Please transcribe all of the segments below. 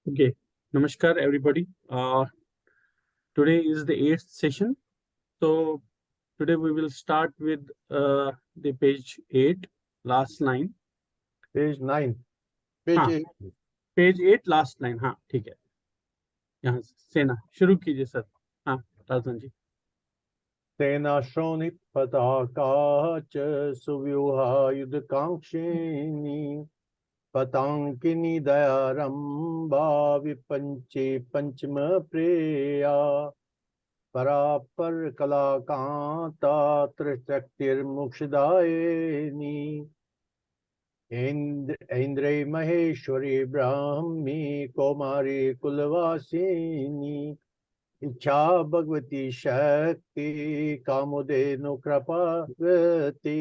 Okay, Namaskar everybody. Today is the 8th session. So today we will start with the page 8, last line. Page 9. Page हाँ 8. Page 8 last line. हाँ ठीक है, यहाँ से ना शुरू कीजिए सर. हाँ राजन जी. सेनाश्रोनि पताका च सुव्यूहायुधकाङ्क्षिणी पताङ्किनी दयारम्भा विपञ्चे पञ्चम प्रेया परापर कलाकान्ता त्रिशक्तिर्मुक्षदायिनी ऐन्द्रे महेश्वरी ब्राह्मी कौमारी कुलवासिनी इच्छा भगवती शक्ति कामुदेनु कृपावती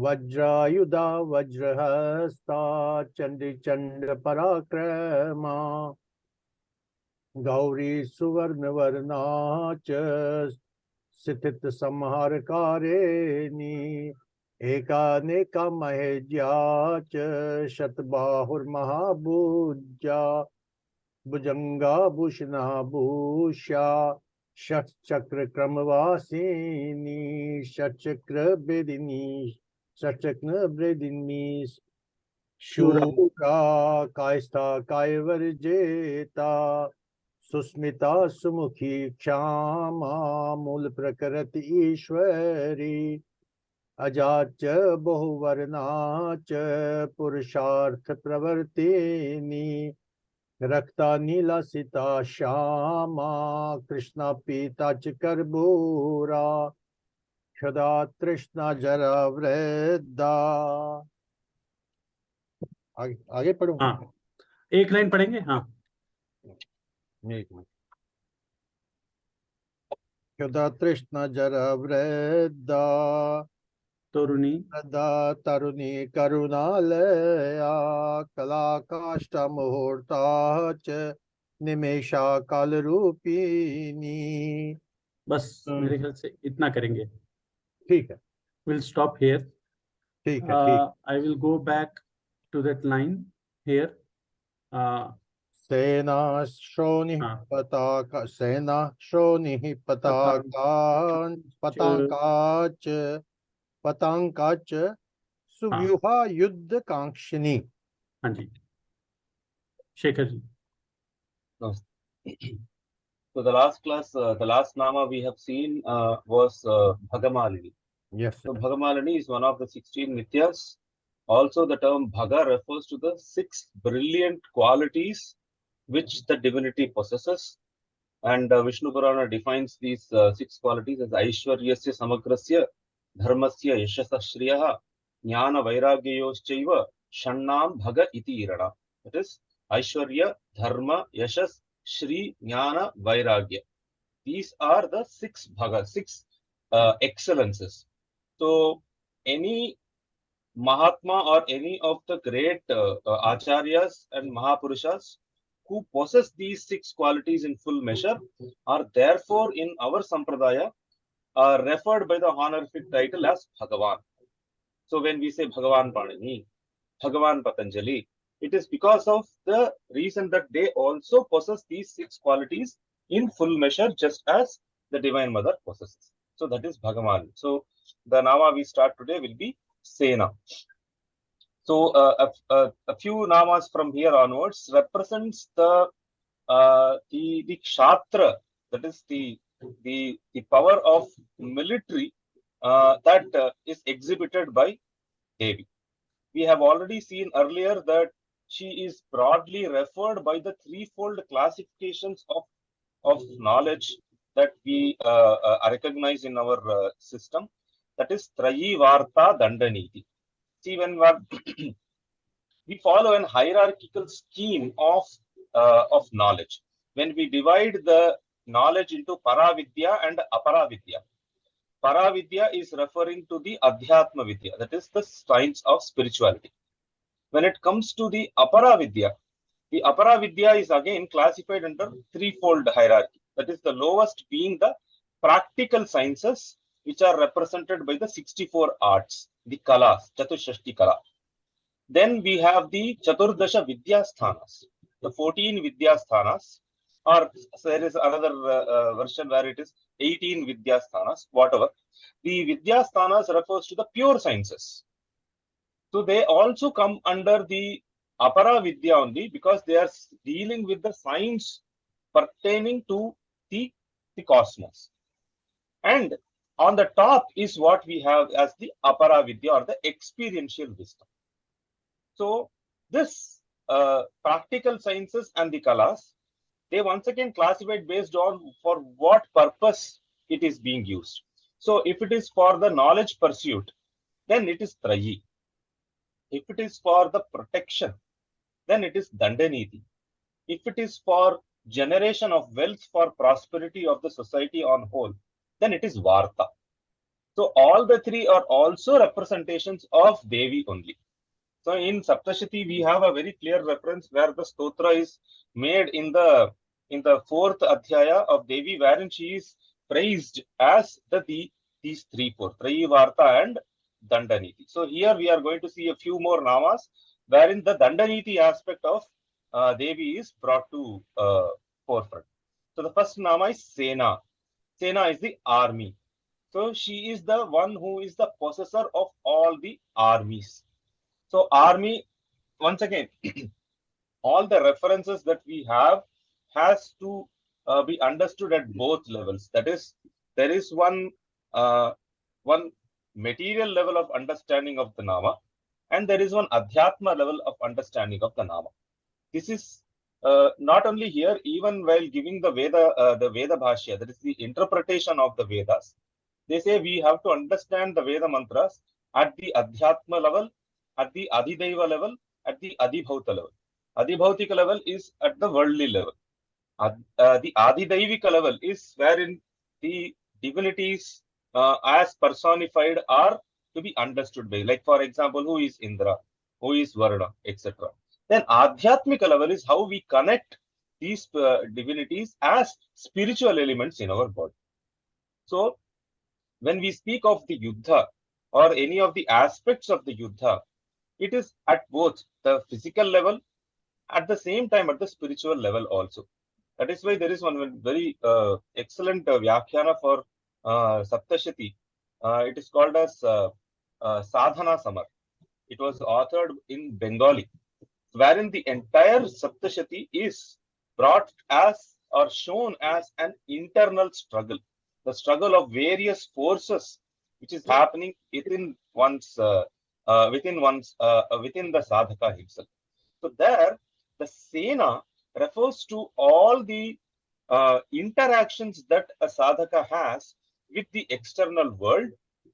वज्रायुधा वज्रहस्ता चंडी चंड पराक्रमा गौरी सुवर्ण वर्णा च स्थित संहारकारिणी एकानेका महेज्या च शतबाहुर्महाभुजा भुजंगा भूषणा भूषा षट्चक्र क्रमवासिनी षट्चक्र ब्रेदिनी शूरा कायस्था कायवर्जेता सुस्मिता सुमुखी क्षमा मूल प्रकृति ईश्वरी अजाच बहुवर्णा च पुरुषार्थ प्रवर्तिनी रक्ता नीला सीता श्यामा कृष्णा पीता च कर्बूरा क्षुधा तृष्णा जरा वृद्धा. आगे पढ़ूं. हाँ एक लाइन पढ़ेंगे. हाँ एक मिनट. क्षुधा तृष्णा जरा वृद्धा तरुणी तरुणी करुणालया कला काष्ठ मुहूर्ता च निमेषा काल रूपिणी. बस मेरे ख्याल से इतना करेंगे. ठीक है. We'll stop here. ठीक है. ठीक. I will go back to that line here. सेना श्रोणि पताका सेना श्रोणि पताकाच पताकाच सुव्यूहा युद्ध कांक्षिणी. हाँ जी Shekhar ji. So the last class, the last nama we have seen was Bhagamalini. Yes. So Bhagamalini is one of the 16 Nityas. Also the term Bhaga refers to the 6 brilliant qualities which the divinity possesses. And Vishnu Purana defines these 6 qualities as Aishwaryasya Samagrasya, Dharmasya Yashasa Shriyaha, Jnana Vairagyayoschaiva, Shannam Bhaga Iti Irana. That is Aishwarya, Dharma, Yashas, Shri, Jnana, Vairagya. These are the 6 bhagas, 6 excellences. So, any Mahatma or any of the great Acharyas and Mahapurushas who possess these 6 qualities in full measure are therefore in our Sampradaya referred by the honorific title as Bhagavan. So, when we say Bhagavan Panini, Bhagavan Patanjali, it is because of the reason that they also possess these 6 qualities in full measure, just as the Divine Mother possesses. So that is Bhagavan. So the nama we start today will be Sena. So a few namas from here onwards represents the Kshatra, that is the power of military that is exhibited by Devi. We have already seen earlier that she is broadly referred by the threefold classifications of knowledge that we recognize in our system. That is Trayi Varta Dandaniti. See, when we follow an hierarchical scheme of knowledge, when we divide the knowledge into Paravidya and Aparavidya. Paravidya is referring to the Adhyatma Vidya, that is the science of spirituality. When it comes to the Aparavidya is again classified under threefold hierarchy. That is the lowest being the practical sciences, which are represented by the 64 arts, the kalas, Chatushashti kala. Then we have the Chaturdasha Vidyasthanas. the 14 Vidyasthanas, or there is another version where it is 18 Vidyasthanas, whatever. The Vidyasthanas refers to the pure sciences. So they also come under the Apara Vidya only, because they are dealing with the science pertaining to the cosmos. And on the top is what we have as the Apara Vidya, or the experiential wisdom. So this practical sciences and the kalas, they once again classified based on for what purpose it is being used. So if it is for the knowledge pursuit, then it is Trayi. If it is for the protection, then it is Dandaniti. If it is for generation of wealth for prosperity of the society on whole, then it is Varta. So all the three are also representations of Devi only. So in Saptashati, we have a very clear reference where the stotra is made in the fourth adhyaya of Devi, wherein she is praised as these four, Trayi, Varta and Dandaniti. So here we are going to see a few more namas wherein the Dandaniti aspect of Devi is brought to forefront. So the first nama is Sena. Sena is the army. So she is the one who is the possessor of all the armies. So army, once again, all the references that we have has to be understood at both levels. That is, there is one material level of understanding of the nama, and there is one adhyatma level of understanding of the nama. This is not only here, even while giving the Veda Bhashya, that is the interpretation of the Vedas. They say we have to understand the Veda mantras at the adhyatma level, at the adhidaiva level, at the adhibhauta level. Adhibhautika level is at the worldly level. The adhidaivika level is wherein the divinities as personified are to be understood by, like for example, who is Indra, who is Varuna, etc. Then adhyatmika level is how we connect these divinities as spiritual elements in our body. So when we speak of the Yuddha or any of the aspects of the Yuddha, it is at both the physical level, at the same time at the spiritual level also. That is why there is one very excellent vyakhyana for Saptashati. It is called as Sadhana Samar. It was authored in Bengali, wherein the entire Saptashati is brought as or shown as an internal struggle, the struggle of various forces which is happening within the sadhaka himself. So there, the Sena refers to all the interactions that a sadhaka has with the external world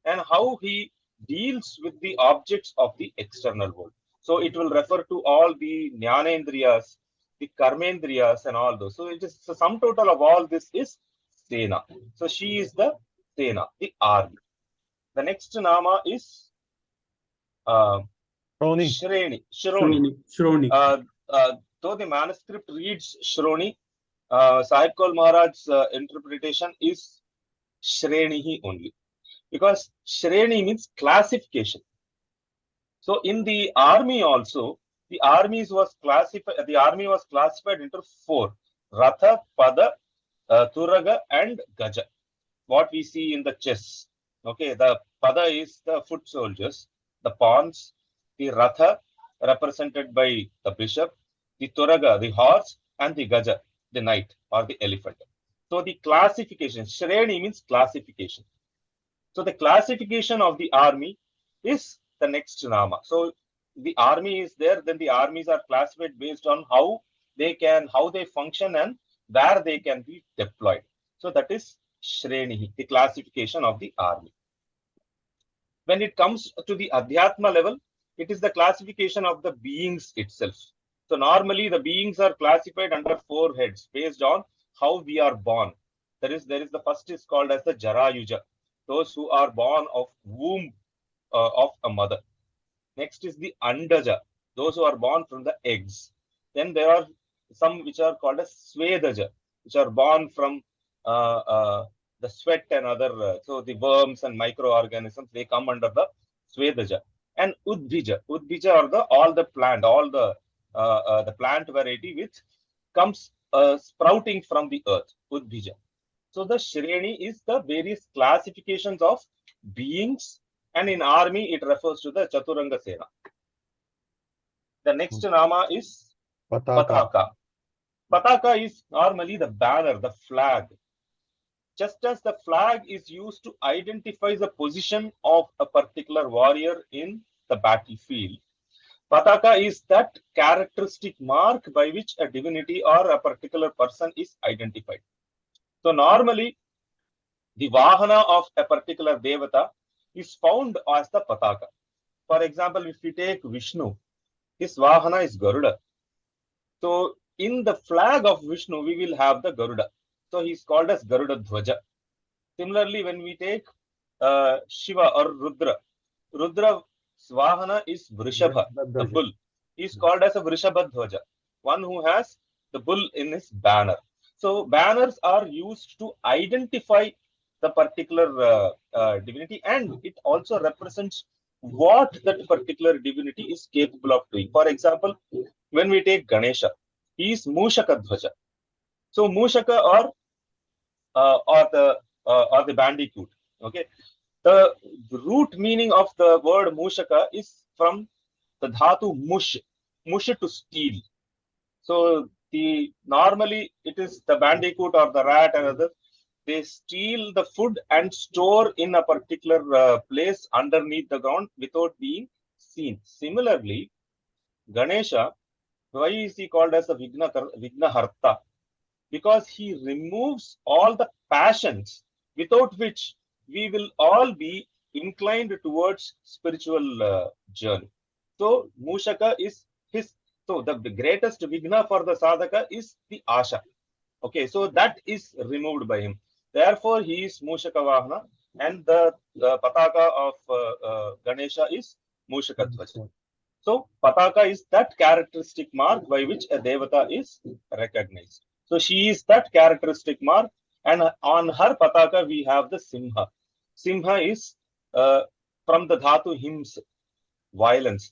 and how he deals with the objects of the external world. So it will refer to all the jnanendriyas, the karmendriyas and all those. So it is the sum total of all this is Sena. So she is the Sena, the army. The next nama is Shroni. Though the manuscript reads Shroni, Sahib Kaul Maharaj's interpretation is Shrenihi only, because Shreni means classification. So in the army also, the army was classified into four: Ratha, Pada, Turaga, and Gaja. What we see in the chess. Okay, the Pada is the foot soldiers, the pawns, the Ratha represented by the bishop, the Turaga, the horse, and the Gaja, the knight or the elephant. So the classification, Shreni means classification. So the classification of the army is the next nama. So the army is there, then the armies are classified based on how they function and where they can be deployed. So that is Shreni, the classification of the army. When it comes to the Adhyatma level, it is the classification of the beings itself. So normally the beings are classified under four heads based on how we are born. There is the first is called as the Jarayuja, those who are born of womb of a mother. Next is the Andaja, those who are born from the eggs. Then there are some which are called as Swedaja, which are born from the sweat and other, so the worms and microorganisms, they come under the Swedaja. And Udbija are all the plant, all the the plant variety which comes sprouting from the earth, Udbija. So the Shreni is the various classifications of beings, and in army it refers to the Chaturanga Sena. The next nama is Pataka. Pataka is normally the banner, the flag. Just as the flag is used to identify the position of a particular warrior in the battlefield, Pataka is that characteristic mark by which a divinity or a particular person is identified. So normally, the Vahana of a particular Devata is found as the Pataka. For example, if we take Vishnu, his Vahana is Garuda. So in the flag of Vishnu, we will have the Garuda. So he is called as Garuda Dhwaja. Similarly, when we take Shiva or Rudra, Rudra's Vahana is Vrishabha, the bull. He is called as a Vrishabha Dhwaja, one who has the bull in his banner. So banners are used to identify the particular divinity, and it also represents what that particular divinity is capable of doing. For example, when we take Ganesha, he is Mushaka Dhwaja. So Mushaka or the bandicoot. Okay, the root meaning of the word Mushaka is from the dhatu mush, mush to steal. So the normally it is the bandicoot or the rat and others. They steal the food and store in a particular place underneath the ground without being seen. Similarly, Ganesha, why is he called as a Vignaharta? Because he removes all the passions without which we will all be inclined towards spiritual journey. So Mushaka is his. So the greatest vigna for the sadhaka is the asha. Okay, so that is removed by him. Therefore, he is Mushaka Vahana, and the pataka of Ganesha is Mushaka Dhwaja. So Pataka is that characteristic mark by which a Devata is recognized. So she is that characteristic mark, and on her Pataka we have the Simha. Simha is from the Dhatu Hims, violence.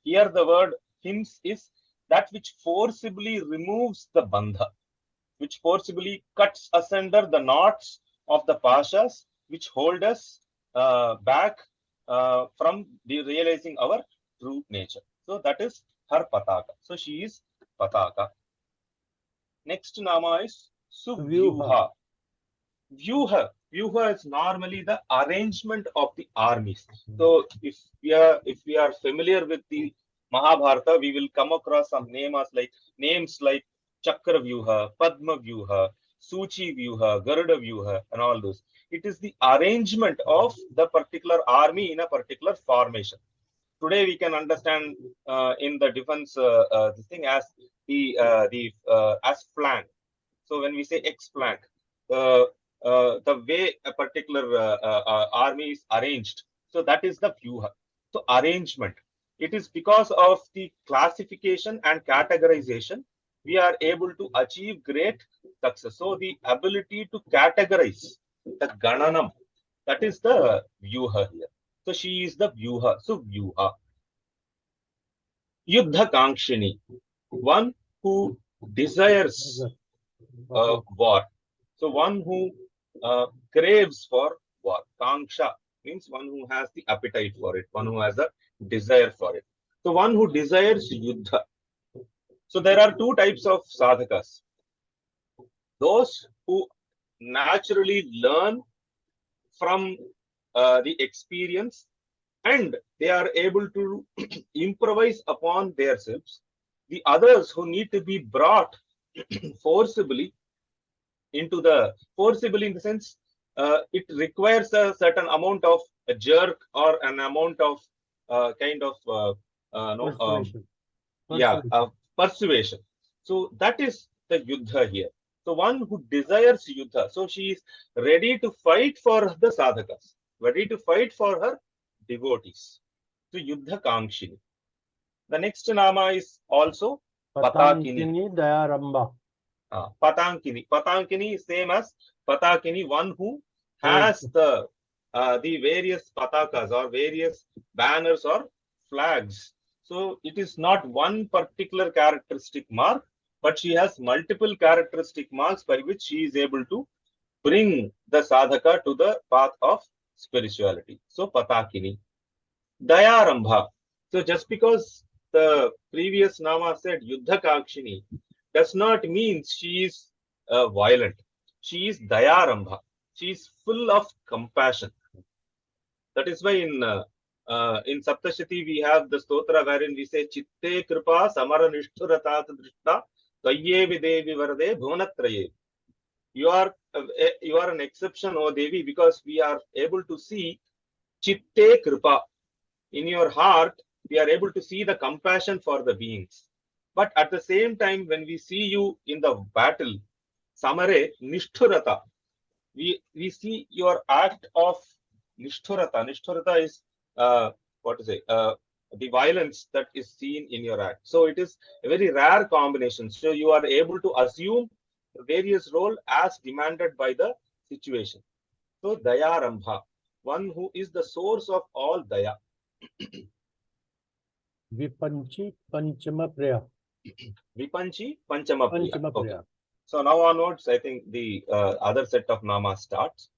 Here the word Hims is that which forcibly removes the Bandha, which forcibly cuts asunder the knots of the Pashas, which hold us back from realizing our true nature. So that is her Pataka. So she is Pataka. Next nama is Suvyuha. Vyuha. Vyuha is normally the arrangement of the armies. So if we are familiar with the Mahabharata, we will come across some names like Chakra Vyuha, Padma Vyuha, Suchi Vyuha, Garuda Vyuha, and all those. It is the arrangement of the particular army in a particular formation. Today we can understand in the defense this thing as as flank. So when we say X flank, the way a particular army is arranged, so that is the vyuha. So arrangement. It is because of the classification and categorization we are able to achieve great success. So the ability to categorize the gananam, that is the vyuha here. So she is the vyuha. So vyuha. Yuddha Kankshini, one who desires war. So one who craves for war. Kanksha means one who has the appetite for it, one who has a desire for it. So one who desires yuddha. So there are two types of sadhakas. Those who naturally learn from the experience and they are able to improvise upon themselves. The others who need to be brought forcibly forcibly in the sense it requires a certain amount of a jerk or an amount of kind of no persuasion. So that is the yuddha here. So one who desires yuddha, so she is ready to fight for the sadhakas, ready to fight for her devotees. So yuddha kankshini. The next nama is also patakini. Dayaramba. Patankini. Patankini is same as Patakini, one who has the various patakas or various banners or flags. So it is not one particular characteristic mark, but she has multiple characteristic marks by which she is able to bring the sadhaka to the path of spirituality. So Patakini. Dayarambha. So just because the previous nama said Yuddha Kakshini does not mean she is violent. She is Dayarambha. She is full of compassion. That is why in Saptashati we have the stotra wherein we say Chitte Kripa Samara Nishthuratat Drishta Tayye Videvi Varade Bhunatraye. You are an exception, O Devi, because we are able to see Chitte Kripa. In your heart, we are able to see the compassion for the beings. But at the same time, when we see you in the battle, Samare Nishthurata, we see your act of Nishthurata. Nishthurata is what to say? The violence that is seen in your act. So it is a very rare combination. So you are able to assume various role as demanded by the situation. So Dayarambha, one who is the source of all Daya. Vipanchi Panchama Priya. Vipanchi Panchama Priya. Panchama Priya. Okay. So now onwards, I think the other set of namas starts.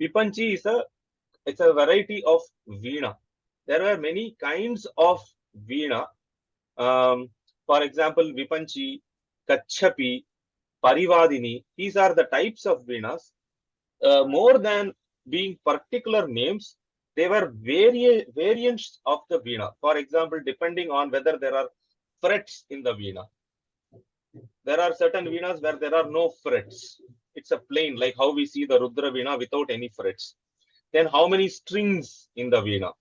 Vipanchi is it's a variety of veena. There are many kinds of veena. For example, Vipanchi, Kachapi, Parivadini. These are the types of veenas. More than being particular names, they were variants of the veena. For example, depending on whether there are frets in the veena. There are certain veenas where there are no frets. It's a plain, like how we see the Rudra veena without any frets. Then how many strings in the veena?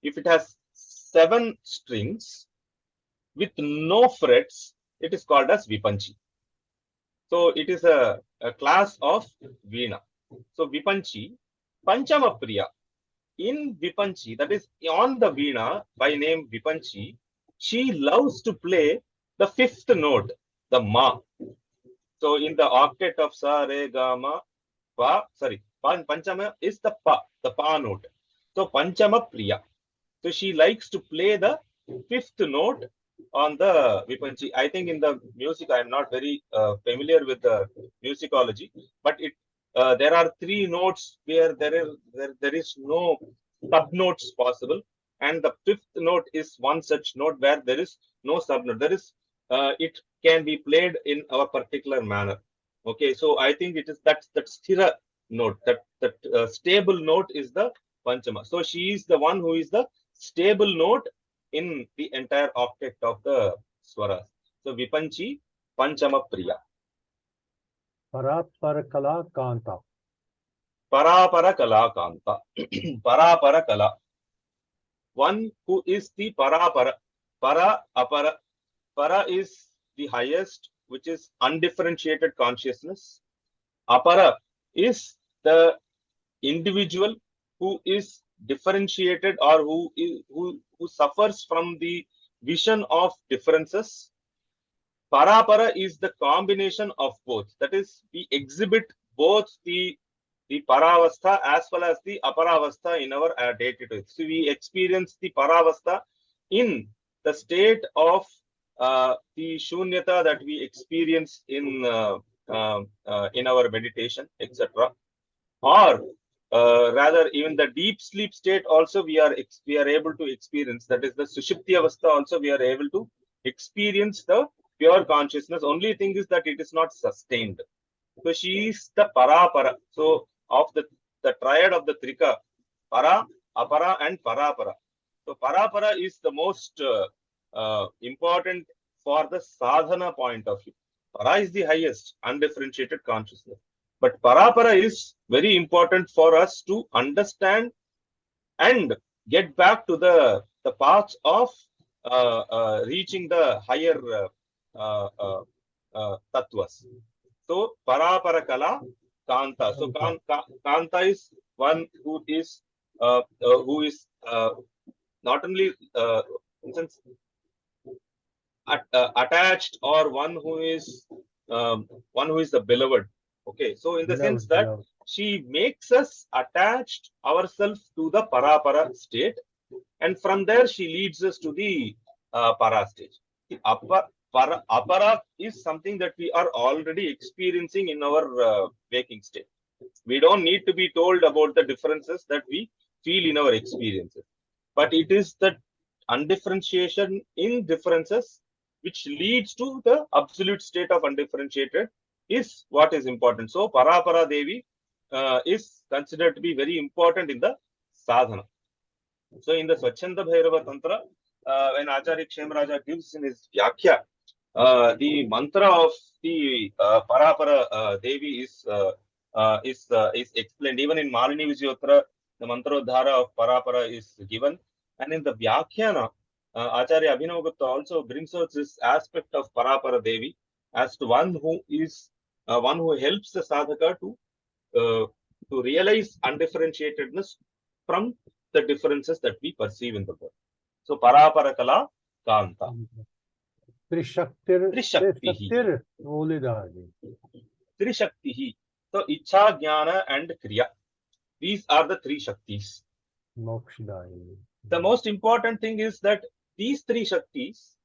If it has 7 strings with no frets, it is called as Vipanchi. So it is a class of veena. So Vipanchi, Panchama Priya. In Vipanchi, that is on the veena by name Vipanchi, she loves to play the 5th note, the Ma. So in the octet of Sa, Re, Ga, Ma, Pa, sorry, Panchama is the Pa note. So Panchama Priya. So she likes to play the 5th note on the Vipanchi. I think in the music, I am not very familiar with the musicology, but there are 3 notes where there is no sub notes possible, and the 5th note is one such note where there is no sub note. There is it can be played in a particular manner. Okay, so I think it is that sthira note, that stable note is the Panchama. So she is the one who is the stable note in the entire octet of the swaras. So Vipanchi Panchama Priya. Parapara Kala Kanta. Parapara Kala Kanta. Parapara Kala. One who is the Parapara. Para, Apara. Para is the highest, which is undifferentiated consciousness. Apara is the individual who is differentiated, or who suffers from the vision of differences. Parapara is the combination of both. That is, we exhibit both the paravastha as well as the aparavastha in our day-to-day. So we experience the paravastha in the state of the shunyata that we experience in our meditation, etc. Or rather, even the deep sleep state also we are able to experience. That is the sushupti avastha also we are able to experience the pure consciousness. Only thing is that it is not sustained. So she is the parapara. So of the triad of the trika, para, apara, and parapara. So parapara is the most important for the sadhana point of view. Para is the highest, undifferentiated consciousness. But parapara is very important for us to understand and get back to the path of reaching the higher tattvas. So parapara kala kanta. So kanta is one who is not only attached, or one who is the beloved. Okay, so in the sense that she makes us attached ourselves to the parapara state, And from there, she leads us to the para stage. The apara is something that we are already experiencing in our waking state. We don't need to be told about the differences that we feel in our experiences. But it is the undifferentiation in differences which leads to the absolute state of undifferentiated is what is important. So, Parapara Devi is considered to be very important in the sadhana. So, in the Swachanda Bhairava Tantra, when Acharya Kshemaraja gives in his vyakhyan, the mantra of the Parapara Devi is explained. Even in Malini Vijayottara, the Mantrodhara of Parapara is given. And in the Vyakhyana, Acharya Abhinavagupta also brings out this aspect of Parapara Devi as to one who helps the sadhaka to realize undifferentiatedness from the differences that we perceive in the world. So, Parapara Kala Kanta. Trishaktir. Trishaktihi. Trishaktir. Volidari. Trishaktihi. So, Icha, Jnana, and Kriya. These are the three Shaktis. Mokshadayini. The most important thing is that these three Shaktis,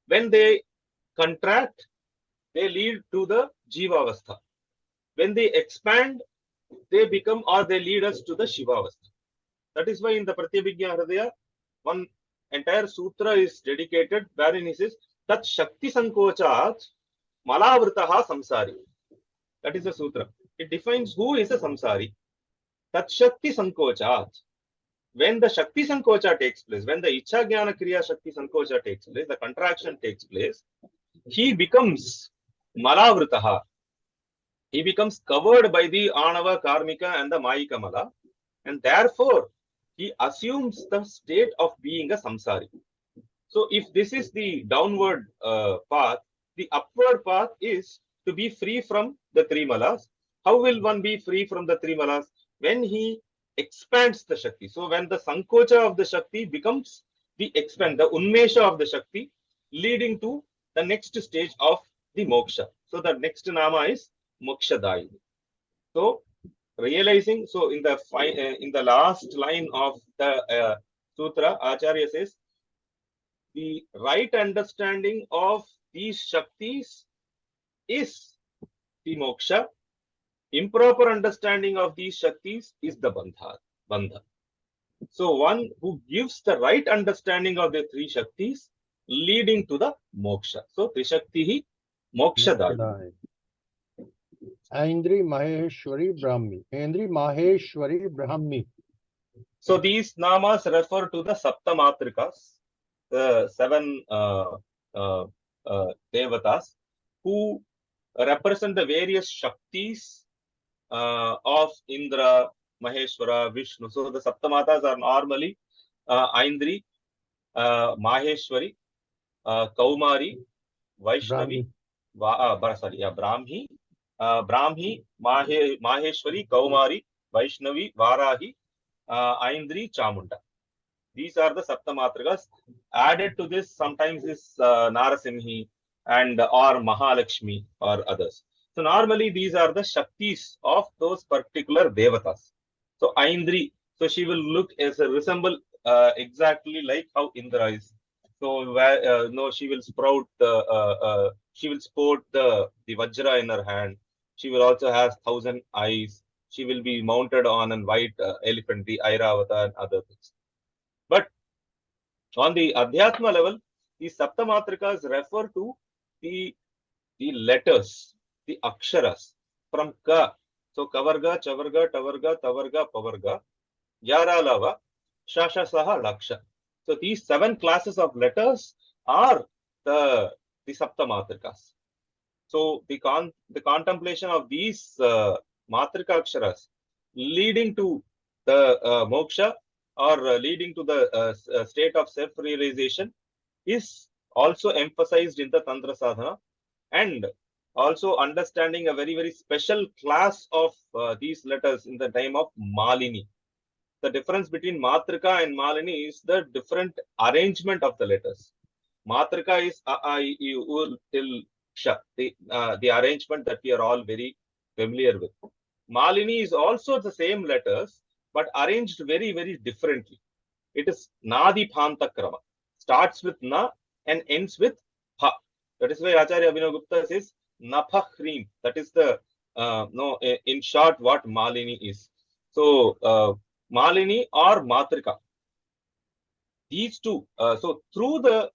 when they contract, they lead to the Jivavastha. When they expand, they become or they lead us to the Shivavastha. That is why in the Pratyabhijna Hridaya, one entire sutra is dedicated wherein he says, Tat Shakti Sankochat Malavritaha Samsari. That is the sutra. It defines who is a samsari. Tat Shakti Sankochat. When the Shakti Sankocha takes place, when the Icha Jnana Kriya Shakti Sankocha takes place, the contraction takes place, he becomes Malavritaha. He becomes covered by the Anava, Karmika, and the Mayika Mala, and therefore he assumes the state of being a samsari. So, if this is the downward path, the upward path is to be free from the three malas. How will one be free from the three malas? When he expands the Shakti. So, when the Sankocha of the Shakti becomes the Unmesha of the Shakti, leading to the next stage of the Moksha. So, the next Nama is Mokshadayini. So, realizing, so in the last line of the Sutra, Acharya says, the right understanding of these Shaktis is the Moksha. Improper understanding of these Shaktis is the Bandha. So, one who gives the right understanding of the three Shaktis leading to the Moksha. So, Trishaktihi Mokshadayini. Aindri Maheshwari Brahmi. Aindri Maheshwari Brahmi. So, these namas refer to the Saptamatrikas, the seven devatas who represent the various Shaktis of Indra, Maheshwara, Vishnu. So, the Saptamatas are normally Aindri, Maheshwari, Kaumari, Vaishnavi, Brahmi, Maheshwari, Kaumari, Vaishnavi, Varahi, Aindri, Chamunda. These are the Saptamatrikas. Added to this, sometimes is Narasimhi and or Mahalakshmi or others. So normally these are the Shaktis of those particular Devatas. So Aindri, so she will look as a resemble exactly like how Indra is. So no, she will sport the Vajra in her hand. She will also have 1,000 eyes. She will be mounted on a white elephant, the Airavata and other things. But on the Adhyatma level, these Saptamatrikas refer to the letters, the Aksharas from Ka. So Kavarga, Chavarga, Tavarga, Tavarga, Pavarga, Yaralava, Shasha Saha, Laksha. So these 7 classes of letters are the Saptamatrikas. So the contemplation of these Matrika Aksharas leading to the moksha or leading to the state of self-realization is also emphasized in the Tantra Sadhana, and also understanding a very, very special class of these letters in the time of Malini. The difference between Matrika and Malini is the different arrangement of the letters. Matrika is A, I, I, U till Ksha, the arrangement that we are all very familiar with. Malini is also the same letters, but arranged very, very differently. It is Nadipanta Krama. Starts with Na and ends with Ha. That is why Acharya Abhinav Gupta says Naphahrim. That is the no, in short, what Malini is. So Malini or Matrika. These two. So through the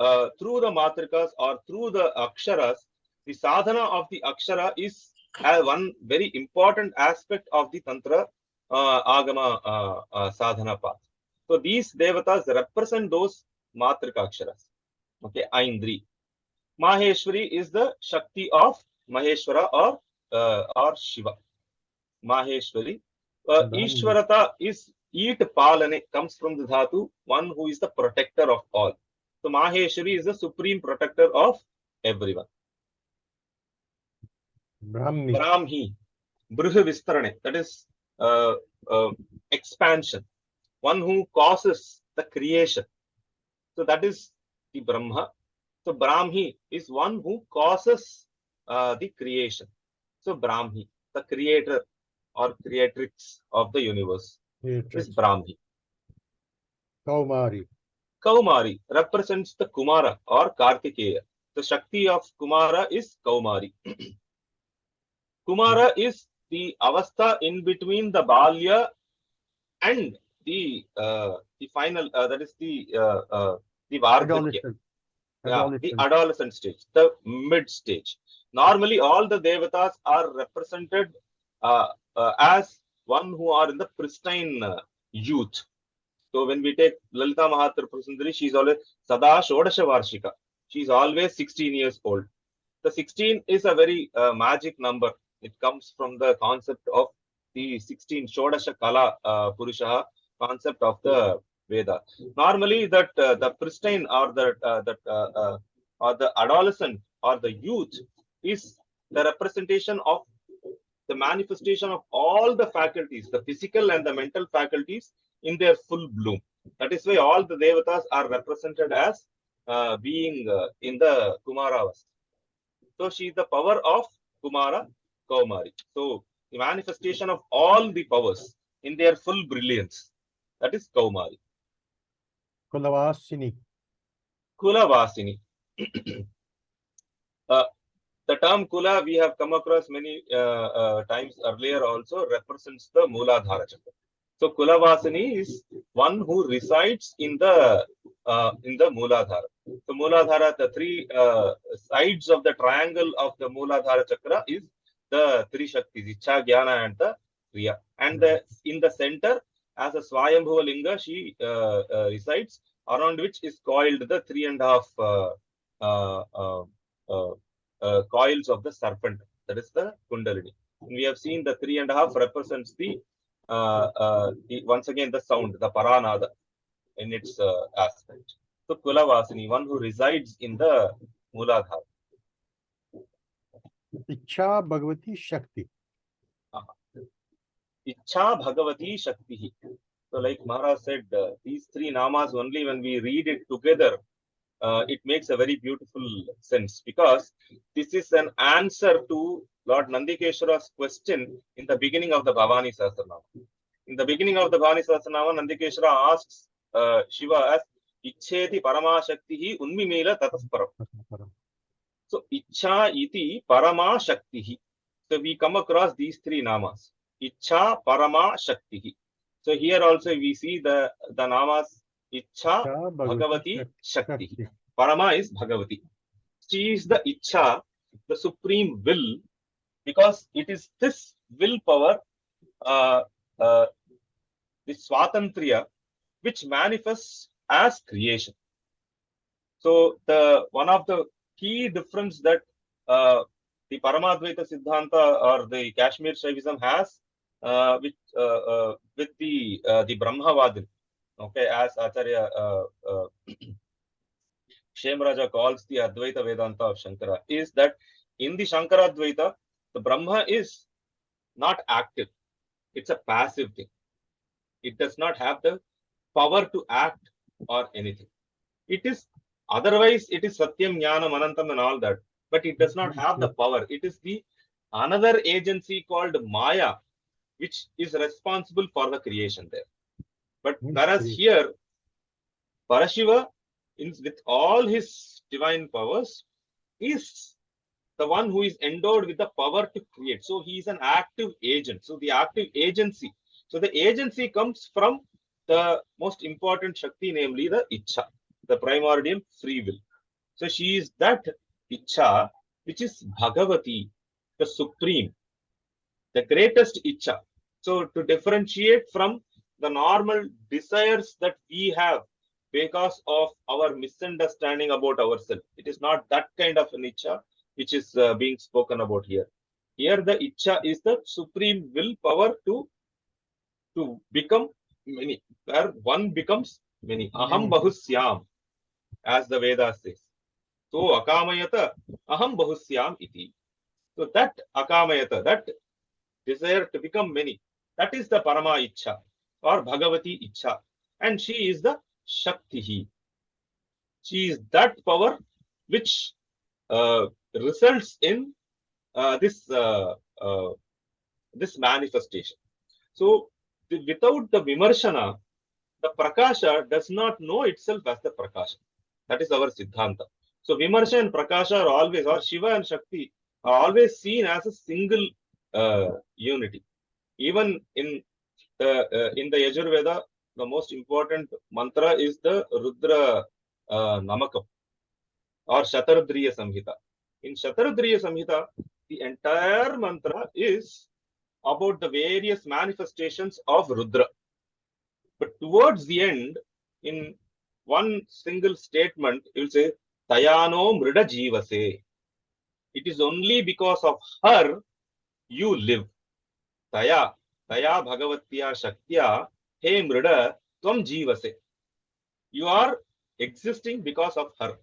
matrikas or through the aksharas, the sadhana of the akshara is one very important aspect of the tantra agama sadhana path. So these devatas represent those matrika aksharas. Okay, Aindri. Maheshwari is the Shakti of Maheshwara or Shiva. Maheshwari. Ishwarata is eat palane, comes from the dhatu, one who is the protector of all. So Maheshwari is the supreme protector of everyone. Brahmi. Bruha Vistarane, that is expansion. One who causes the creation. So that is the Brahma. So Brahmi is one who causes the creation. So Brahmi, the creator or creatrix of the universe, is Brahmi. Kaumari represents the Kumara or Kartikeya. The Shakti of Kumara is Kaumari. Kumara is the avastha in between the Balya and the final, that is the Vardhakya. The adolescent stage, the mid stage. Normally, all the devatas are represented as one who are in the pristine youth. So when we take Lalita Mahatripura Sundari, she is always Sada Shodasha Varshika. She is always 16 years old. The 16 is a very magic number. It comes from the concept of the 16 Shodasha Kala Purusha concept of the Veda. Normally, that the pristine or the adolescent or the youth is the representation of the manifestation of all the faculties, the physical and the mental faculties in their full bloom. That is why all the devatas are represented as being in the Kumaravas. So she is the power of Kumara Kaumari. So the manifestation of all the powers in their full brilliance. That is Kaumari. Kulavasini. The term Kula we have come across many times earlier also represents the Mooladhara Chakra. So Kulavasini is one who resides in the Mooladhara. So Mooladhara, the three sides of the triangle of the Mooladhara Chakra is the three Shaktis, Icha, Jnana and the Kriya. And in the center, as a Swayambhuva Linga, she resides, around which is coiled the 3.5 coils of the serpent. That is the Kundalini. And we have seen the 3.5 represents the once again the sound, the Paranada in its aspect. So Kulavasini, one who resides in the Mooladhara. Icha Bhagavati Shakti. Icha Bhagavati Shakti. So like Maharaj said, these three namas only when we read it together, it makes a very beautiful sense, because this is an answer to Lord Nandikeshwara's question in the beginning of the Bhawani Sahasranam. In the beginning of the Bhawani Sahasranama, Nandikeshwara asks Shiva as Icheti Parama Shaktihi Unmimela Tatasparam. So Icha iti Parama Shaktihi. So we come across these three namas. Icha Parama Shaktihi. So here also we see the namas Icha Bhagavati Shakti. Parama is Bhagavati. She is the Icha, the supreme will, because it is this willpower, the Swatantriya, which manifests as creation. So the one of the key difference that the Paramadvaita Siddhanta or the Kashmir Shaivism has with the Brahmavadin, okay, as Acharya Shemraja calls the Advaita Vedanta of Shankara, is that in the Shankara Advaita, the Brahma is not active. It's a passive thing. It does not have the power to act or anything. It is otherwise, it is Satyam, Jnanam, Anantam and all that, but it does not have the power. It is the another agency called Maya, which is responsible for the creation there. But whereas here, Parashiva, with all his divine powers, is the one who is endowed with the power to create. So he is an active agent. So the active agency. So the agency comes from the most important Shakti, namely the Ichha, the primordial free will. So she is that Ichha, which is Bhagavati, the supreme, the greatest Ichha. So to differentiate from the normal desires that we have because of our misunderstanding about ourselves, it is not that kind of an Ichha which is being spoken about here. Here the Ichha is the supreme willpower to become many, where one becomes many. Aham bahusyam, as the Vedas says. So akamayata aham bahusyam iti. So that akamayata, that desire to become many, that is the Parama Ichha or Bhagavati Ichha. And she is the Shakti. She is that power which results in this manifestation. So without the Vimarshana, the Prakasha does not know itself as the Prakasha. That is our Siddhanta. So Vimarsha and Prakasha are always, or Shiva and Shakti are always seen as a single unity. Even in the Yajurveda, the most important mantra is the Rudra Namakam or Shatarudriya Samhita. In Shatarudriya Samhita, the entire mantra is about the various manifestations of Rudra. But towards the end, in one single statement, you will say, Tayano Mrida Jivase. It is only because of her you live. Taya Bhagavatya Shaktya, He Mrida Tvam Jivase. You are existing because of her.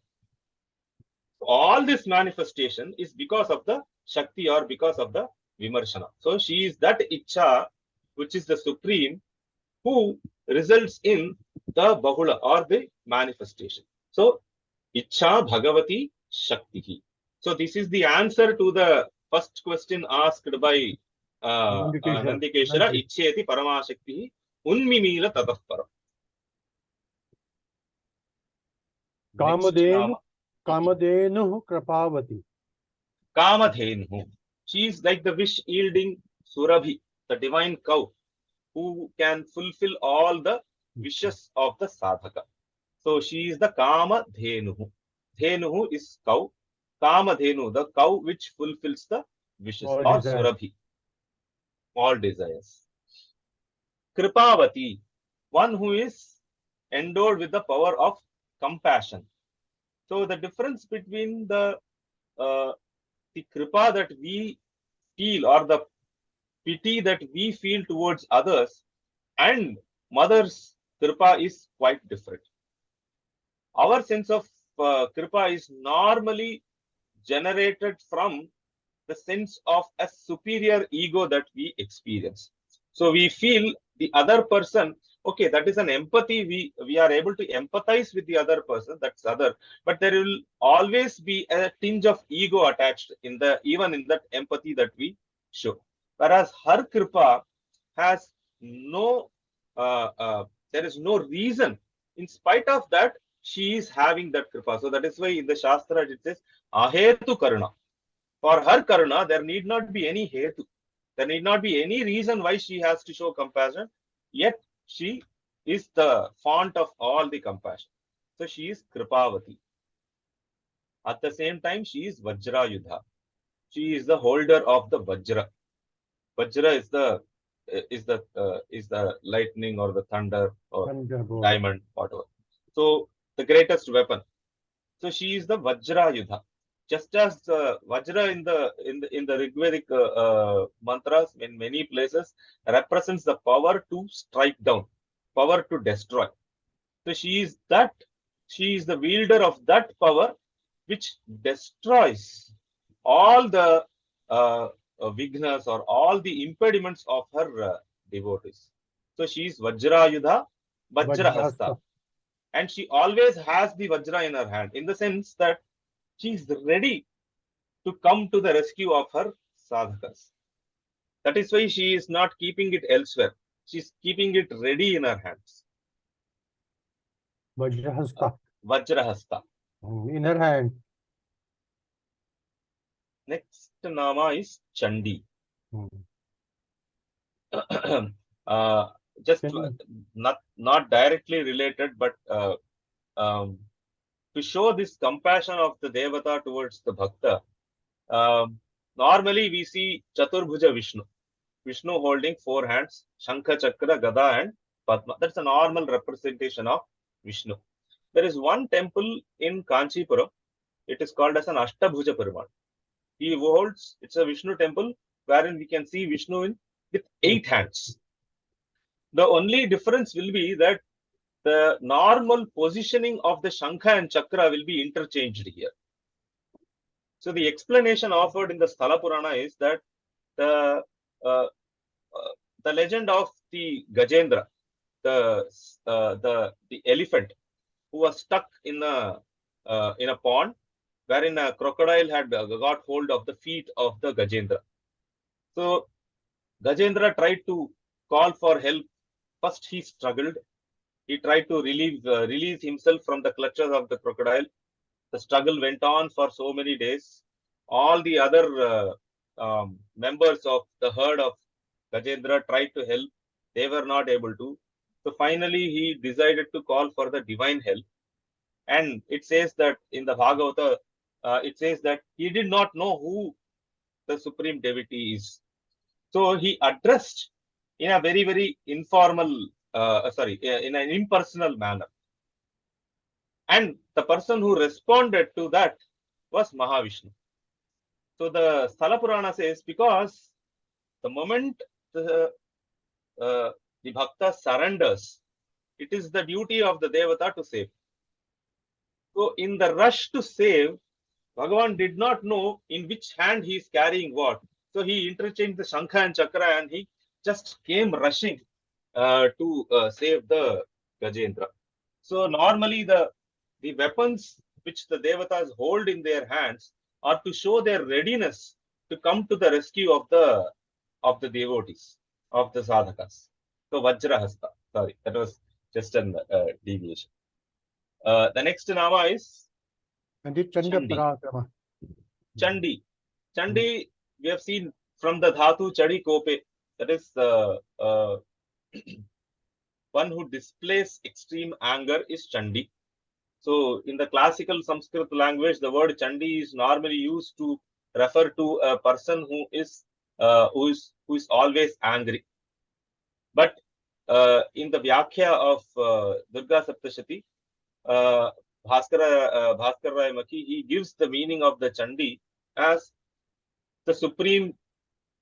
All this manifestation is because of the Shakti or because of the Vimarshana. So she is that Ichha, which is the supreme, who results in the Bahula or the manifestation. So Ichha Bhagavati Shakti. So this is the answer to the first question asked by Nandikeshara. Ichcheti Paramashakti Unmimila Tataparam. Kamadenu Krapavati. Kamadhenu. She is like the wish yielding Surabhi, the divine cow, who can fulfill all the wishes of the sadhaka. So she is the Kama Dhenu. Dhenu is cow. Kama Dhenu, the cow which fulfills the wishes, All or desires. Surabhi, all desires. Kripavati, one who is endowed with the power of compassion. So the difference between the kripa that we feel or the pity that we feel towards others and mother's kripa is quite different. Our sense of kripa is normally generated from the sense of a superior ego that we experience. So we feel the other person, okay, that is an empathy. We are able to empathize with the other person, that's other, but there will always be a tinge of ego attached in the even in that empathy that we show. Whereas her kripa has no, there is no reason. In spite of that, she is having that kripa. So that is why in the Shastra it says, Ahetu Karuna. For her karuna, there need not be any hetu. There need not be any reason why she has to show compassion. Yet she is the font of all the compassion. So she is Kripavati. At the same time, she is Vajrayudha. She is the holder of the Vajra. Vajra is the lightning or the thunder or diamond, whatever. So the greatest weapon. So she is the Vajrayudha. Just as Vajra in the Rigvedic mantras in many places represents the power to strike down, power to destroy. So she is the wielder of that power which destroys all the vignas or all the impediments of her devotees. So she is Vajrayudha, Vajrahasta. And she always has the Vajra in her hand, in the sense that she is ready to come to the rescue of her sadhakas. That is why she is not keeping it elsewhere. She is keeping it ready in her hands. Vajrahasta. Vajrahasta. Inner hand. Next nama is Chandi. Just not directly related, but to show this compassion of the Devata towards the Bhakta. Normally we see Chaturbhuja Vishnu. Vishnu holding 4 hands, Shankha, Chakra, Gada and Padma. That's a normal representation of Vishnu. There is one temple in Kanchipuram. It is called as an Ashtabhuja Perumal. He holds, it's a Vishnu temple wherein we can see Vishnu with 8 hands. The only difference will be that the normal positioning of the Shankha and Chakra will be interchanged here. So the explanation offered in the Sthala Purana is that the legend of the Gajendra, the elephant who was stuck in a pond wherein a crocodile had got hold of the feet of the Gajendra. So Gajendra tried to call for help. First he struggled. He tried to release himself from the clutches of the crocodile. The struggle went on for so many days. All the other members of the herd of Gajendra tried to help. They were not able to. So finally, he decided to call for the divine help. And it says that in the Bhagavata, it says that he did not know who the supreme deity is. So he addressed in a very, very informal, in an impersonal manner. And the person who responded to that was Mahavishnu. So the Sthala Purana says, because the moment the Bhakta surrenders, it is the duty of the Devata to save. So in the rush to save, Bhagavan did not know in which hand he is carrying what. So he interchanged the Shankha and Chakra and he just came rushing to save the Gajendra. So normally the weapons which the Devatas hold in their hands are to show their readiness to come to the rescue of the devotees, of the sadhakas. So Vajrahasta. Sorry, that was just a deviation. The next nama is Chandi. Chandi. Chandi, we have seen from the dhatu Chadi Kope. That is one who displays extreme anger is Chandi. So in the classical Sanskrit language, the word Chandi is normally used to refer to a person who is always angry. But in the Vyakhya of Durga Saptashati, Bhaskara Rai Maki, he gives the meaning of the Chandi as the supreme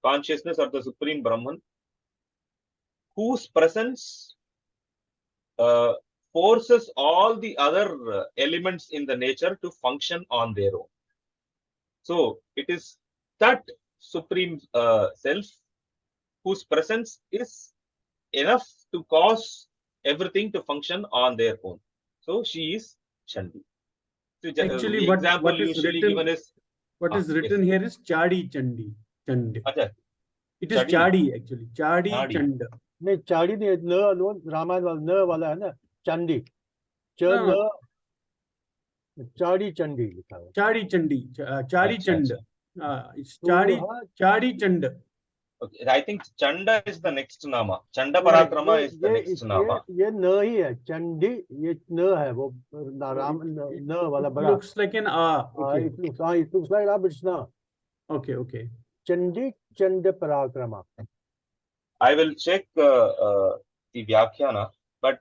consciousness or the supreme Brahman, whose presence forces all the other elements in the nature to function on their own. So it is that supreme self whose presence is enough to cause everything to function on their own. So she is Chandi. So Actually, the example usually given is what is written here is Chadi Chandi. Chand. It is Chadi actually. Chadi Chand. नहीं चाड़ी नहीं न रामायण वाला न वाला है ना चंडी चाड़ी चंडी लिखा है Chadi Chandi. Chadi Chand. It's Chadi Chand. Okay, I think Chanda is the next nama. Chanda Parakrama is the next nama. ये न ही है चंडी ये न है वो राम न वाला बड़ा. Looks like an okay. It looks like a, but it's not. Okay. Chandi Chanda Parakrama. I will check the Vyakhyana, but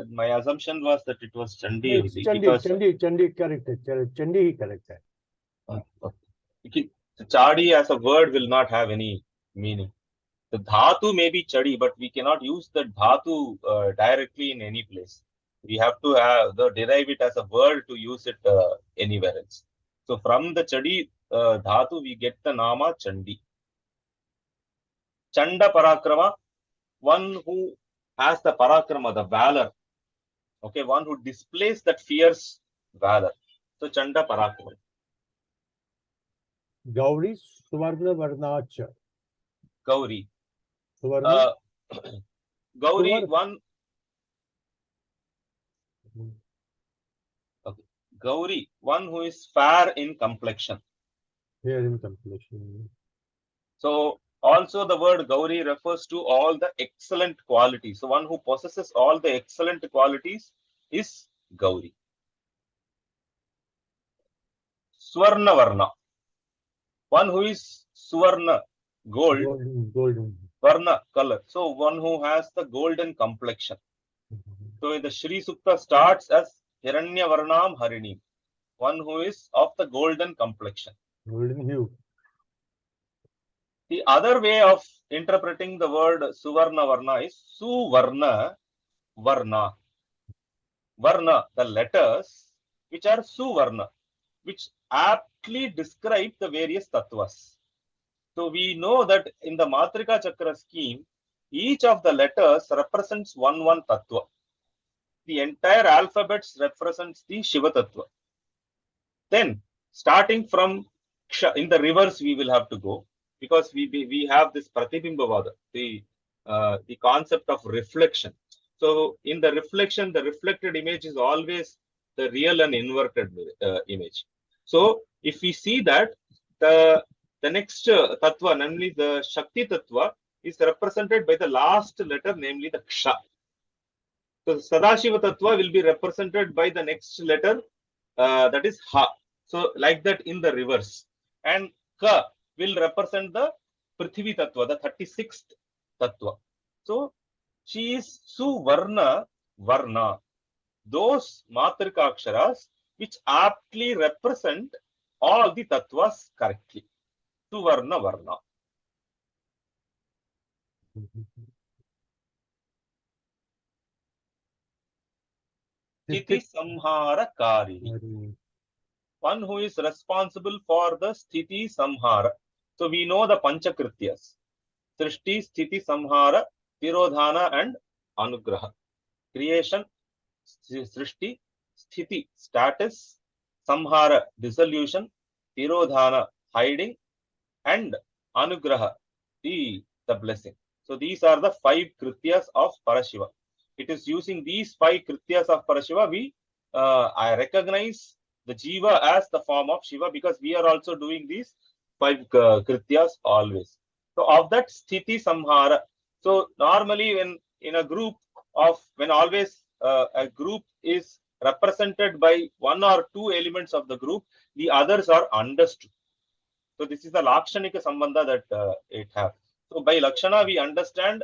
my assumption was that it was Chandi. Chandi correct. Chandi he correct है. Okay. Chadi as a word will not have any meaning. The dhatu may be chadi, but we cannot use the dhatu directly in any place. We have to derive it as a word to use it anywhere else. So from the chadi dhatu, we get the nama Chandi. Chanda Parakrama, one who has the Parakrama, the valor. Okay, one who displays that fierce valor. So Chanda Parakrama. Gauri Suvarna Varnacha. Gauri. Gauri, one. Gauri, one who is fair in complexion. Here in completion. So also the word Gauri refers to all the excellent qualities. So one who possesses all the excellent qualities is Gauri. Swarna Varna, one who is Swarna, gold, Golden. Varna, color. So one who has the golden complexion. So the Shri Sukta starts as Hiranya Varnam Harini, one who is of the golden complexion. Golden hue. The other way of interpreting the word Suvarna Varna is Suvarna Varna. Varna, the letters which are Suvarna, which aptly describe the various tattvas. So we know that in the Matrika Chakra scheme, each of the letters represents one tattva. The entire alphabets represents the Shiva tattva. Then, starting from Ksha, in the reverse we will have to go, because we have this Pratibimbavada, the concept of reflection. So in the reflection, the reflected image is always the real and inverted image. So if we see that the next tattva, namely the Shakti tattva, is represented by the last letter, namely the Ksha. So Sadashiva tattva will be represented by the next letter, that is Ha. So like that in the reverse. And Ka will represent the Prithvi tattva, the 36th tattva. So she is Suvarna Varna. Those Matrika Aksharas which aptly represent all the tattvas correctly. Suvarna Varna. Sthiti Samhara Karini. One who is responsible for the Sthiti Samhara. So we know the Panchakrityas. Srishti, Sthiti, Samhara, Tirodhana and Anugraha. Creation, Srishti, Sthiti, status, Samhara, dissolution, Tirodhana, hiding, and Anugraha, the blessing. So these are the 5 Krityas of Parashiva. It is using these 5 Krityas of Parashiva I recognize the Jiva as the form of Shiva, because we are also doing these 5 Krityas always. So of that Sthiti Samhara. So normally when in a group when always a group is represented by 1 or 2 elements of the group, the others are understood. So this is the Lakshanika Sambandha that it has. So by Lakshana we understand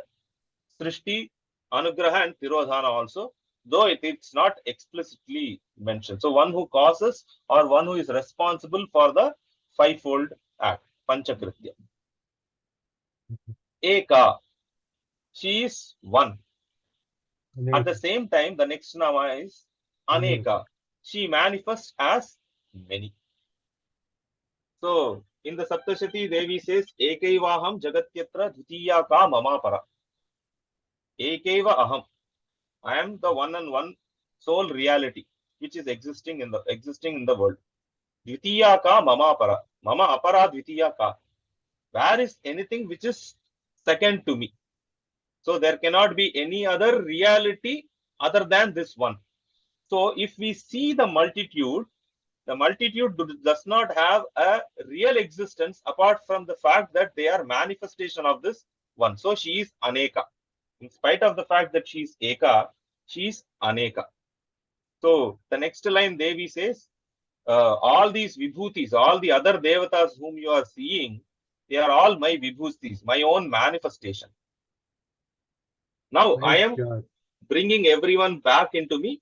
Srishti, Anugraha and Tirodhana also, though it's not explicitly mentioned. So one who causes or one who is responsible for the 5-fold act, Panchakritya. Eka, she is one. At the same time, the next nama is Aneka. She manifests as many. So in the Saptashati, Devi says, Ekaivaham Jagatyatra Dhutiya Ka Mamapara. Ekaiva Aham. I am the one and one sole reality which is existing in the world. Dvitiya ka mama apara. Mama apara dvitiya ka. Where is anything which is second to me? So there cannot be any other reality other than this one. So if we see the multitude does not have a real existence apart from the fact that they are manifestation of this one. So she is Aneka. In spite of the fact that she is Eka, she is Aneka. So the next line Devi says, all these vibhutis, all the other devatas whom you are seeing, they are all my vibhutis, my own manifestation. Now I am bringing everyone back into me.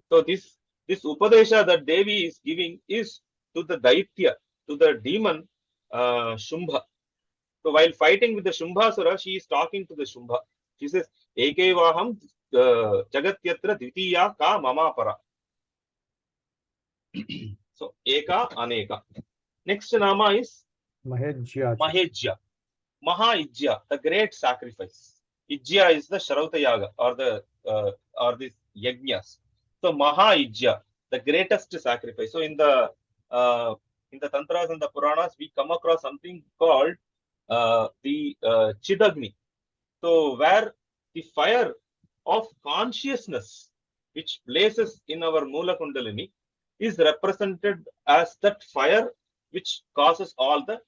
So this Upadesha that Devi is giving is to the Daitya, to the demon Shumbha. So while fighting with the Shumbhasura, she is talking to the Shumbha. She says, Ekevaham Jagatyatra Dvitiya Ka Mamapara. So Eka, Aneka. Next nama is Mahejya. Maha-Ijya, the great sacrifice. Ijya is the Shrauta Yaga or this Yajnas. So Maha-Ijya, the greatest sacrifice. So in the Tantras and the Puranas, we come across something called the Chidagni. So where the fire of consciousness which blazes in our Mula Kundalini is represented as that fire which causes all the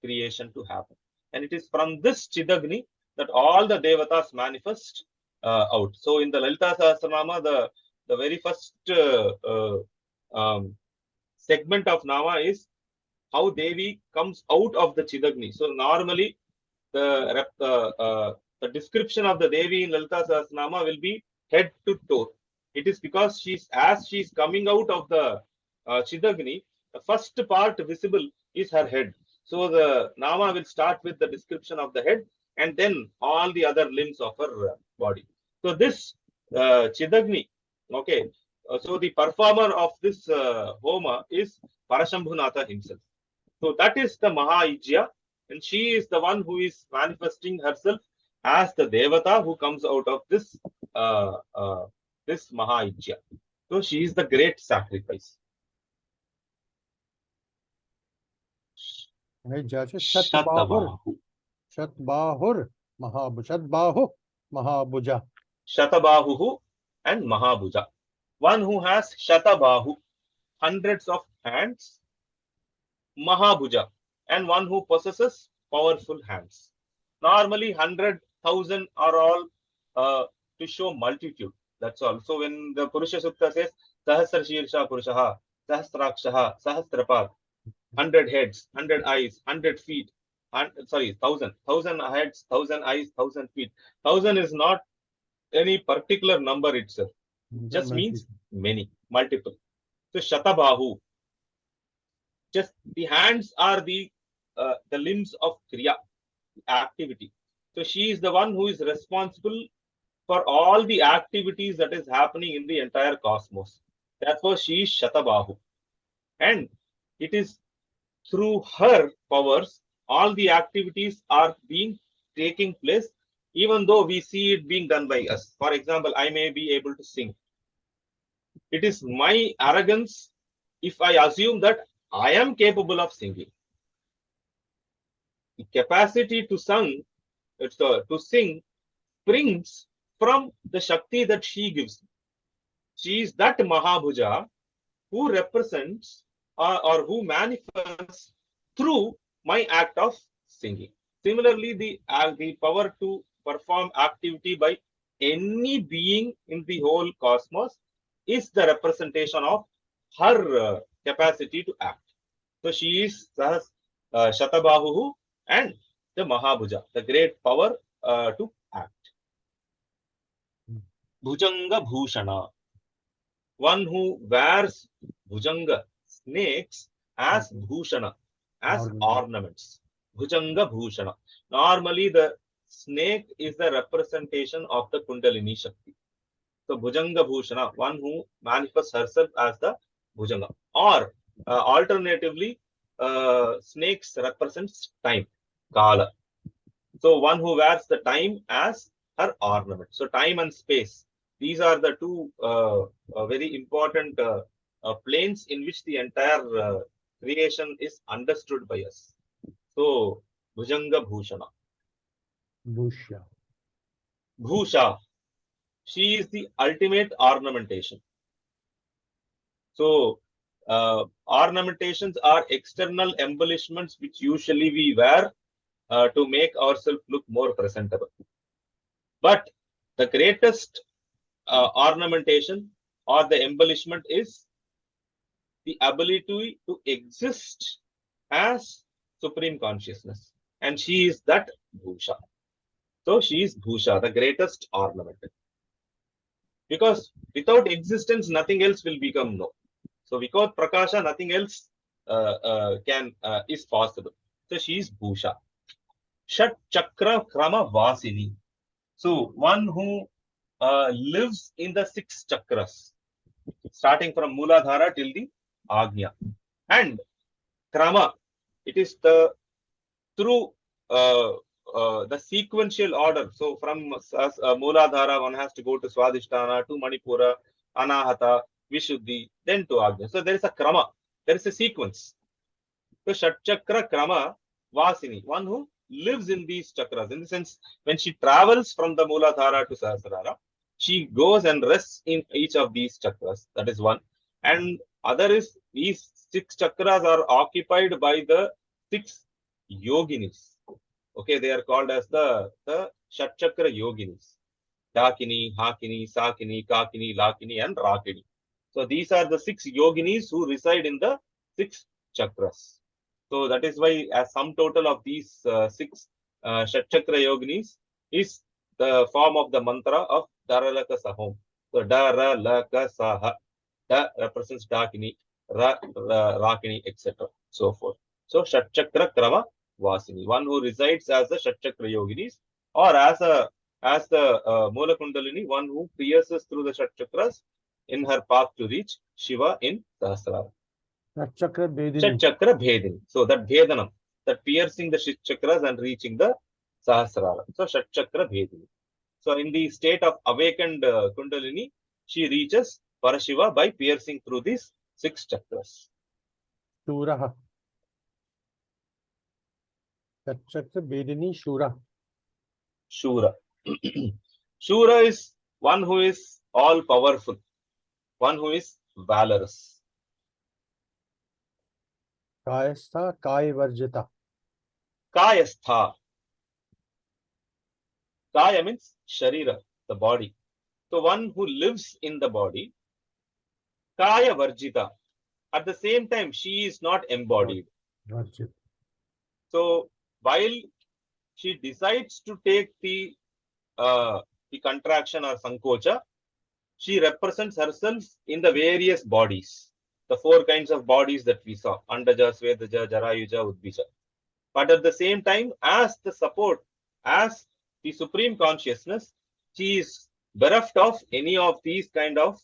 creation to happen. And it is from this Chidagni that all the Devatas manifest out. So in the Lalita Sahasranama, the very first segment of Nama is how Devi comes out of the Chidagni. So normally the description of the Devi in Lalita Sahasranama will be head to toe. It is because as she's coming out of the Chidagni, the first part visible is her head. So the Nama will start with the description of the head and then all the other limbs of her body. So this Chidagni, okay, so the performer of this Homa is Parashambhunatha himself. So that is the Mahaijya, and she is the one who is manifesting herself as the Devata who comes out of this this Mahaijya. So she is the great sacrifice. Shatbahur Mahabhuja. Shatabahu and Mahabhuja. One who has Shatabahu, hundreds of hands, Mahabhuja, and one who possesses powerful hands. Normally, 100,000 are all to show multitude. That's all. So when the Purusha Sukta says Sahasrashirsha Purushaha, Sahasrakshaha, Sahasrapad, 100 heads, 100 eyes, 100 feet, sorry, 1,000 heads, 1,000 eyes, 1,000 feet. 1,000 is not any particular number itself. Just means many, multiple. So Shatabahu. Just the hands are the limbs of Kriya, activity. So she is the one who is responsible for all the activities that is happening in the entire cosmos. Therefore, she is Shatabahu. And it is through her powers, all the activities are taking place, even though we see it being done by us. For example, I may be able to sing. It is my arrogance if I assume that I am capable of singing. The capacity to sing springs from the Shakti that she gives. She is that Mahabhuja who represents or who manifests through my act of singing. Similarly, the power to perform activity by any being in the whole cosmos is the representation of her capacity to act. So she is Shatabahu and the Mahabhuja, the great power to act. Bhujanga Bhushana, one who wears Bhujanga, snakes, as Bhushana, as ornaments. Bhujanga Bhushana. Normally, the snake is the representation of the Kundalini Shakti. So, Bhujanga Bhushana, one who manifests herself as the Bhujanga. Or, alternatively, snakes represents time, Kala. So, one who wears the time as her ornament. So, time and space. These are the two very important planes in which the entire creation is understood by us. So, Bhujanga Bhushana. Bhusha. She is the ultimate ornamentation. So, ornamentations are external embellishments which usually we wear to make ourselves look more presentable. But the greatest ornamentation or the embellishment is the ability to exist as supreme consciousness. And she is that Bhusha. So she is Bhusha, the greatest ornament. Because without existence, nothing else will become known. So without Prakasha, nothing else is possible. So she is Bhusha. Shat Chakra Krama Vasini. So one who lives in the 6 chakras, starting from Mooladhara till the Agnya. And Krama, it is through the sequential order. So from Mooladhara, one has to go to Swadhisthana, to Manipura, Anahata, Vishuddhi, then to Agnya. So there is a Krama, there is a sequence. So Shat Chakra Krama Vasini, one who lives in these chakras. In the sense, when she travels from the Mooladhara to Sahasrara, she goes and rests in each of these chakras. That is one. And Other is these 6 chakras are occupied by the 6 yoginis. Okay, they are called as the Shat Chakra yoginis. Dakini, Hakini, Sakini, Kakini, Lakini, and Rakini. So these are the 6 yoginis who reside in the 6 chakras. So that is why a sum total of these 6 Shat Chakra yoginis is the form of the mantra of Daralaka Sahom. So Daralaka Saha. Da represents Dakini, Rakini, etc. So forth. So Shat Chakra Krama Vasini, one who resides as the Shat Chakra yoginis, or as the Mula Kundalini, one who pierces through the Shat Chakras in her path to reach Shiva in Sahasrara. Shat Chakra Bhedini. Shat Chakra Bhedini. So that Bhedanam, that piercing the Shat Chakras and reaching the Sahasrara. So Shat Chakra Bhedini. So in the state of awakened Kundalini, she reaches Parashiva by piercing through these 6 chakras. Shura. Shat Chakra Bhedini Shura. Shura. Shura is one who is all powerful, one who is valorous. Kayastha Kaya Varjita. Kayastha. Kaya means Sharira, the body. So one who lives in the body. Kaya Varjita. At the same time, she is not embodied. Varjita. So while she decides to take the contraction or sankocha, she represents herself in the various bodies, the 4 kinds of bodies that we saw: Andaja, Svedaja, Jarayuja, Udbija. But at the same time, as the support, as the supreme consciousness, she is bereft of any of these kind of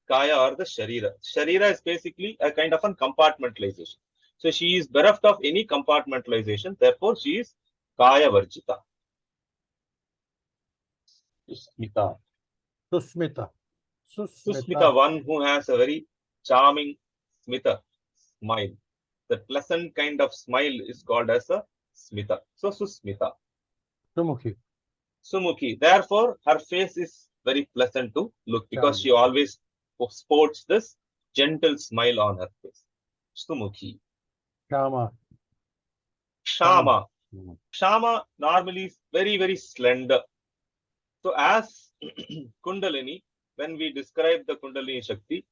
kaya or the sharira. Sharira is basically a kind of a compartmentalization. So she is bereft of any compartmentalization. Therefore, she is kaya varjita. Susmita. Susmita. Susmita, one who has a very charming smita, smile. The pleasant kind of smile is called as a smita. So Susmita. Sumukhi. Sumukhi. Therefore, her face is very pleasant to look because she always sports this gentle smile on her face. Sumukhi. Shama. Shama. Shama normally is very, very slender. So as Kundalini, when we describe the Kundalini Shakti,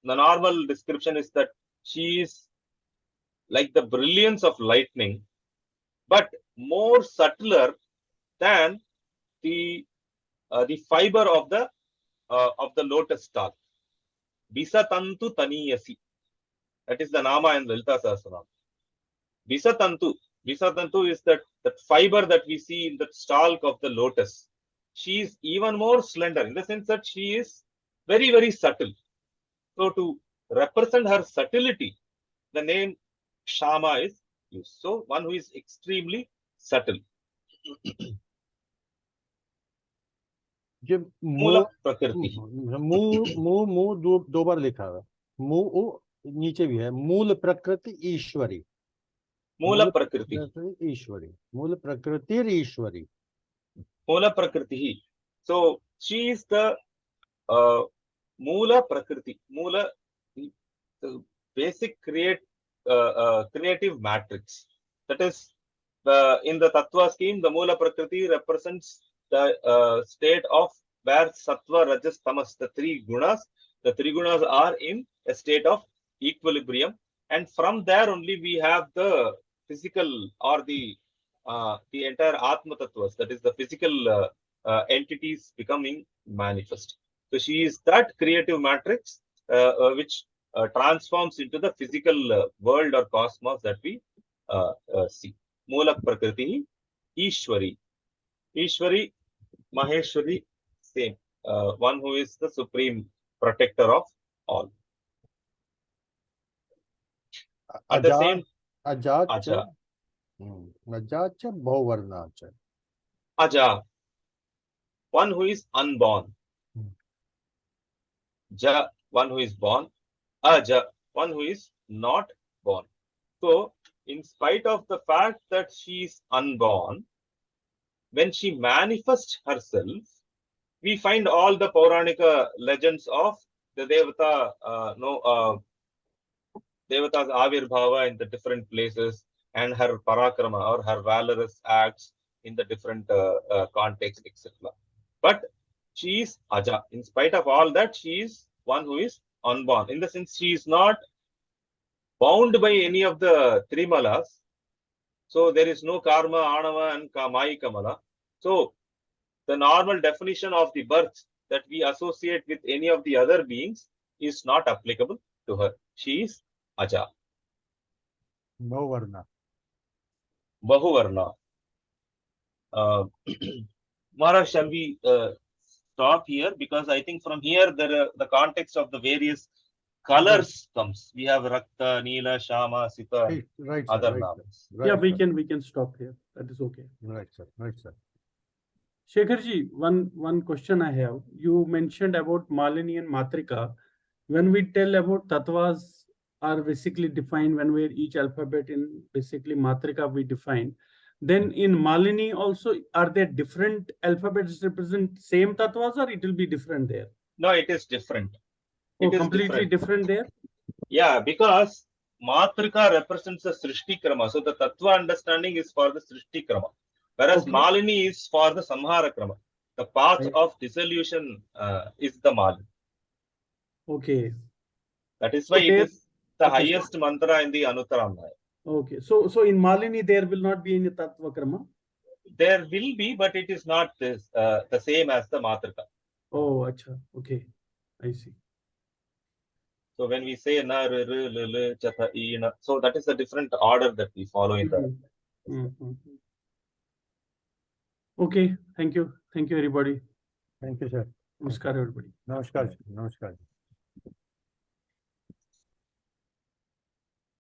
the normal description is that she is like the brilliance of lightning, but more subtler than the fiber of the lotus stalk. Bisatantu taniyasi. That is the nama in Lalita Sahasranam. Bisatantu. Bisatantu is that fiber that we see in the stalk of the lotus. She is even more slender in the sense that she is very, very subtle. So to represent her subtlety, the name Shama is used. So one who is extremely subtle. मूल प्रकृति. मुंह 2 बार लिखा हुआ है. मुंह नीचे भी है. मूल प्रकृति ईश्वरी. मूल प्रकृति ईश्वरी. मूल प्रकृति ईश्वरी. मूल प्रकृति. So she is the Moola Prakriti. Moola, the basic creative matrix. That is, in the Tattva scheme, the Moola Prakriti represents the state of where Sattva, Rajas, Tamas, the 3 gunas. The 3 gunas are in a state of equilibrium, and from there only we have the physical or the entire Atma Tattvas, that is the physical entities becoming manifest. So she is that creative matrix which transforms into the physical world or cosmos that we see. Moola Prakriti, Ishwari. Ishwari, Maheshwari, same. One who is the supreme protector of all. At the same Aja. Ajacha Bhavarnacha. Aja, one who is unborn. Ja, one who is born. Aja, one who is not born. So, in spite of the fact that she is unborn, when she manifests herself, we find all the Pauranika legends of the Devata, Devata's Avirbhava in the different places, and her Parakrama or her valorous acts in the different contexts, etc. But she is Aja. In spite of all that, she is one who is unborn. In the sense, she is not bound by any of the three malas. So there is no karma, anava, and kamai kamala. So the normal definition of the birth that we associate with any of the other beings is not applicable to her. She is Aja. Bhavarna. Bahuvarna. Maharaj, shall we stop here? Because I think from here the context of the various colors comes. We have Rakta, Neela, Shama, Sita, and Right, sir. other Right, names. sir. Yeah, Right, we can stop here. That is okay. Right, sir. Right, sir. Shekharji, one question I have. You mentioned about Malini and Matrika. When we tell about tattvas are basically defined when we each alphabet in basically Matrika we define. Then in Malini also, are there different alphabets represent same tattvas or it will be different there? No, it is different. It is completely different there? Yeah, because Matrika represents the Srishti Krama. So the Tattva understanding is for the Srishti Krama. Whereas Okay. Malini is for the Samhara Krama. The path Right. of dissolution is the Malini. Okay. That is So why it there- is the okay, so- highest mantra in the Anuttaramaya. Okay. So in Malini there will not be any tattva krama? There will be, but it is not this the same as the Matrika. Oh, acha. Okay. I see. So when we say na, r, r, l, l, chatha, e, na, so that is a different order that we follow in the. Okay. Thank you. Thank you, everybody. Thank you, sir. Namaskar, everybody. Namaskar. Namaskar.